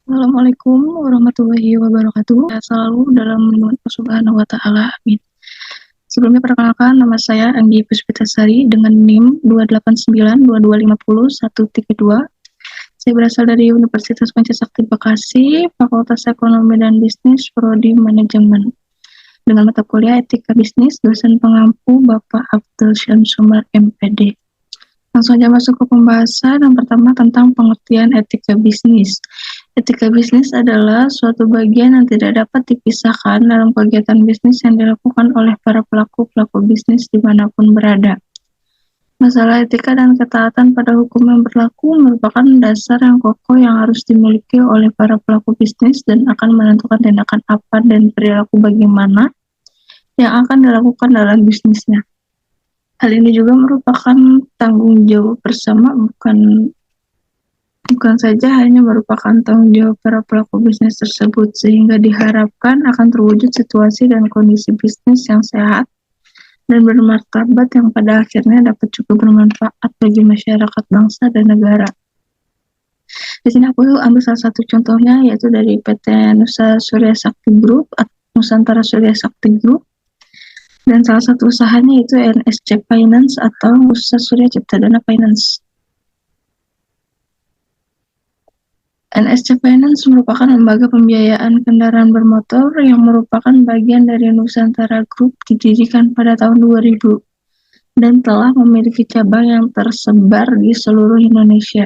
Assalamualaikum warahmatullahi wabarakatuh. Sehat selalu dalam lindungan Allah Subhanahu wa taala. Amin. Sebelumnya perkenalkan, nama saya Anggi Puspitasari dengan NIM 2892250-132. Saya berasal dari Universitas Pancasakti Bekasi, Fakultas Ekonomi dan Bisnis, Prodi Manajemen. Dengan mata kuliah Etika Bisnis, dosen pengampu Bapak Abdul Syamsumar MPD. Langsung aja masuk ke pembahasan. Yang pertama tentang pengertian etika bisnis. Etika bisnis adalah suatu bagian yang tidak dapat dipisahkan dalam kegiatan bisnis yang dilakukan oleh para pelaku bisnis dimanapun berada. Masalah etika dan ketaatan pada hukum yang berlaku merupakan dasar yang kokoh yang harus dimiliki oleh para pelaku bisnis dan akan menentukan tindakan apa dan perilaku bagaimana yang akan dilakukan dalam bisnisnya. Hal ini juga merupakan tanggung jawab bersama, bukan saja hanya merupakan tanggung jawab para pelaku bisnis tersebut, sehingga diharapkan akan terwujud situasi dan kondisi bisnis yang sehat dan bermartabat yang pada akhirnya dapat juga bermanfaat bagi masyarakat, bangsa, dan negara. Di sini aku ambil salah satu contohnya, yaitu dari PT Nusa Surya Sakti Group, Nusantara Surya Sakti Group, dan salah satu usahanya itu NSC Finance atau Nusa Surya Cipta Dana Finance. NSC Finance merupakan lembaga pembiayaan kendaraan bermotor yang merupakan bagian dari Nusantara Group, didirikan pada tahun 2000 dan telah memiliki cabang yang tersebar di seluruh Indonesia.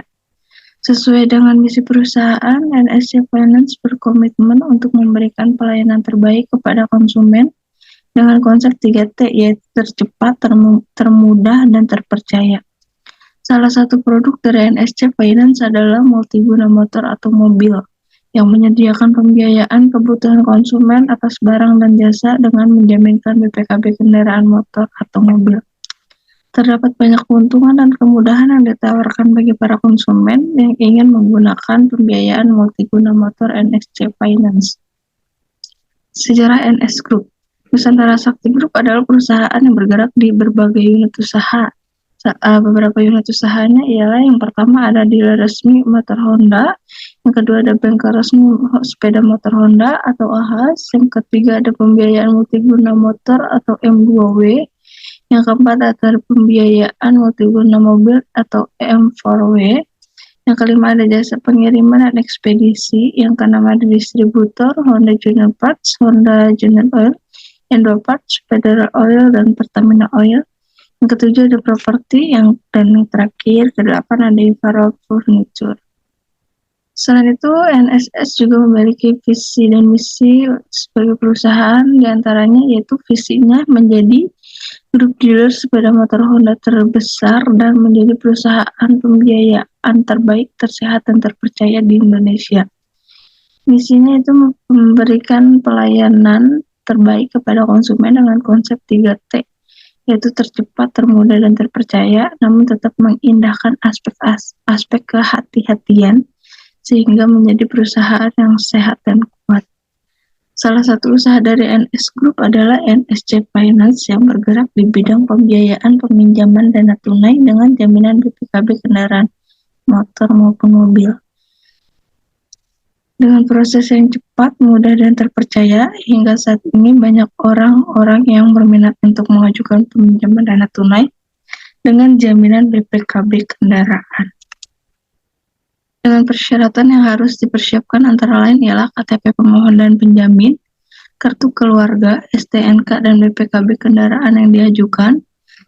Sesuai dengan misi perusahaan, NSC Finance berkomitmen untuk memberikan pelayanan terbaik kepada konsumen dengan konsep 3T, yaitu tercepat, termudah, dan terpercaya. Salah satu produk dari NSC Finance adalah multiguna motor atau mobil, yang menyediakan pembiayaan kebutuhan konsumen atas barang dan jasa dengan menjaminkan BPKB kendaraan motor atau mobil. Terdapat banyak keuntungan dan kemudahan yang ditawarkan bagi para konsumen yang ingin menggunakan pembiayaan multiguna motor NSC Finance. Sejarah NS Group. Nusantara Sakti Group adalah perusahaan yang bergerak di berbagai unit usaha. Beberapa unit usahanya ialah yang pertama ada dealer resmi motor Honda, yang kedua ada bengkel resmi sepeda motor Honda atau AHAS, yang ketiga ada pembiayaan multiguna motor atau M2W, yang keempat ada pembiayaan multiguna mobil atau M4W, yang kelima ada jasa pengiriman dan ekspedisi, yang keenam ada distributor Honda Junior Parts, Honda Junior Oil, Indo Parts, Federal Oil, dan Pertamina Oil. Yang ketujuh ada properti, dan yang terakhir kedelapan ada Infrared Furniture. Selain itu, NSS juga memiliki visi dan misi sebagai perusahaan, diantaranya yaitu visinya menjadi grup dealer sepeda motor Honda terbesar dan menjadi perusahaan pembiayaan terbaik, tersehat, dan terpercaya di Indonesia. Misinya itu memberikan pelayanan terbaik kepada konsumen dengan konsep 3T, yaitu tercepat, termudah, dan terpercaya, namun tetap mengindahkan aspek kehati-hatian sehingga menjadi perusahaan yang sehat dan kuat. Salah satu usaha dari NS Group adalah NSC Finance yang bergerak di bidang pembiayaan peminjaman dana tunai dengan jaminan BPKB kendaraan motor maupun mobil. Dengan proses yang cepat, mudah, dan terpercaya, hingga saat ini banyak orang-orang yang berminat untuk mengajukan peminjaman dana tunai dengan jaminan BPKB kendaraan. Dengan persyaratan yang harus dipersiapkan antara lain ialah KTP pemohon dan penjamin, kartu keluarga, STNK, dan BPKB kendaraan yang diajukan,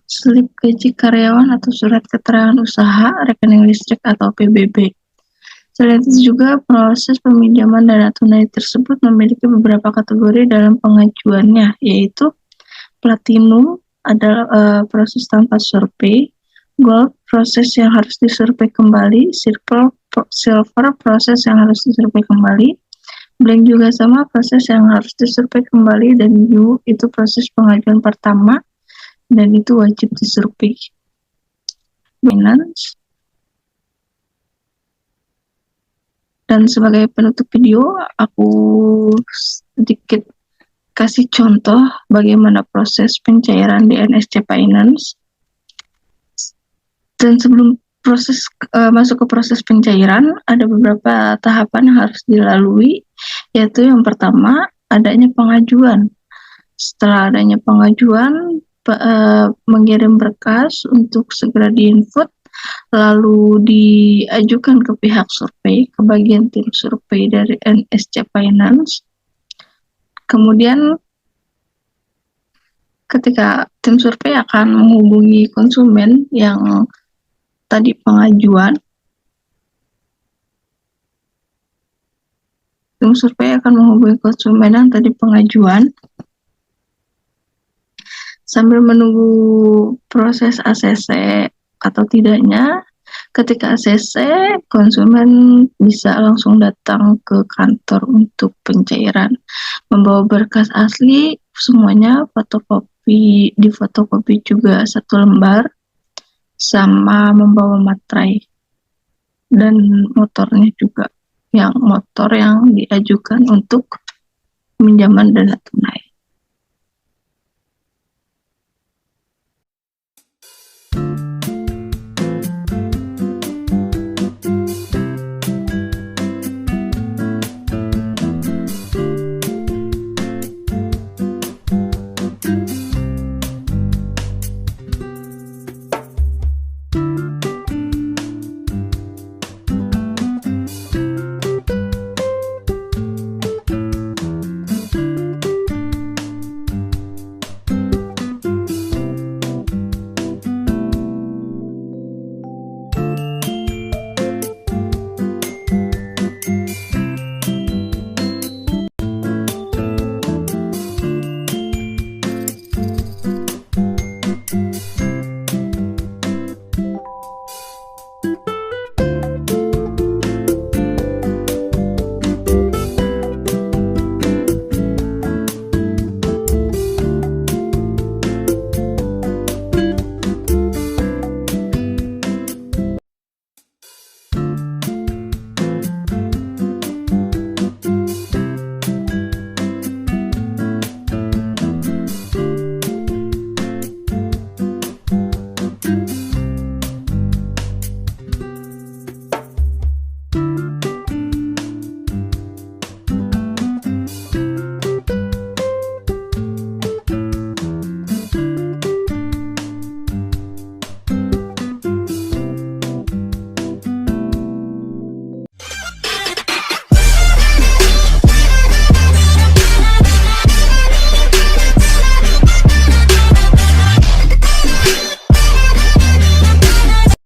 slip gaji karyawan atau surat keterangan usaha, rekening listrik atau PBB. Selain itu juga proses peminjaman dana tunai tersebut memiliki beberapa kategori dalam pengajuannya, yaitu platinum adalah proses tanpa survei, gold proses yang harus disurvei kembali, silver proses yang harus disurvei kembali, blank juga sama proses yang harus disurvei kembali, dan new itu proses pengajuan pertama dan itu wajib disurvei. Finance. Dan sebagai penutup video, aku sedikit kasih contoh bagaimana proses pencairan di NSC Finance. Dan sebelum masuk ke proses pencairan, ada beberapa tahapan yang harus dilalui, yaitu yang pertama adanya pengajuan. Setelah adanya pengajuan, mengirim berkas untuk segera diinput, lalu diajukan ke pihak survei, ke bagian tim survei dari NSC Finance. Kemudian ketika tim survei akan menghubungi konsumen yang tadi pengajuan, tim survei akan menghubungi konsumen yang tadi pengajuan sambil menunggu proses ACC atau tidaknya. Ketika ACC, konsumen bisa langsung datang ke kantor untuk pencairan, membawa berkas asli semuanya, fotokopi, difotokopi juga 1 lembar, sama membawa materai dan motornya juga, motor yang diajukan untuk pinjaman dana tunai.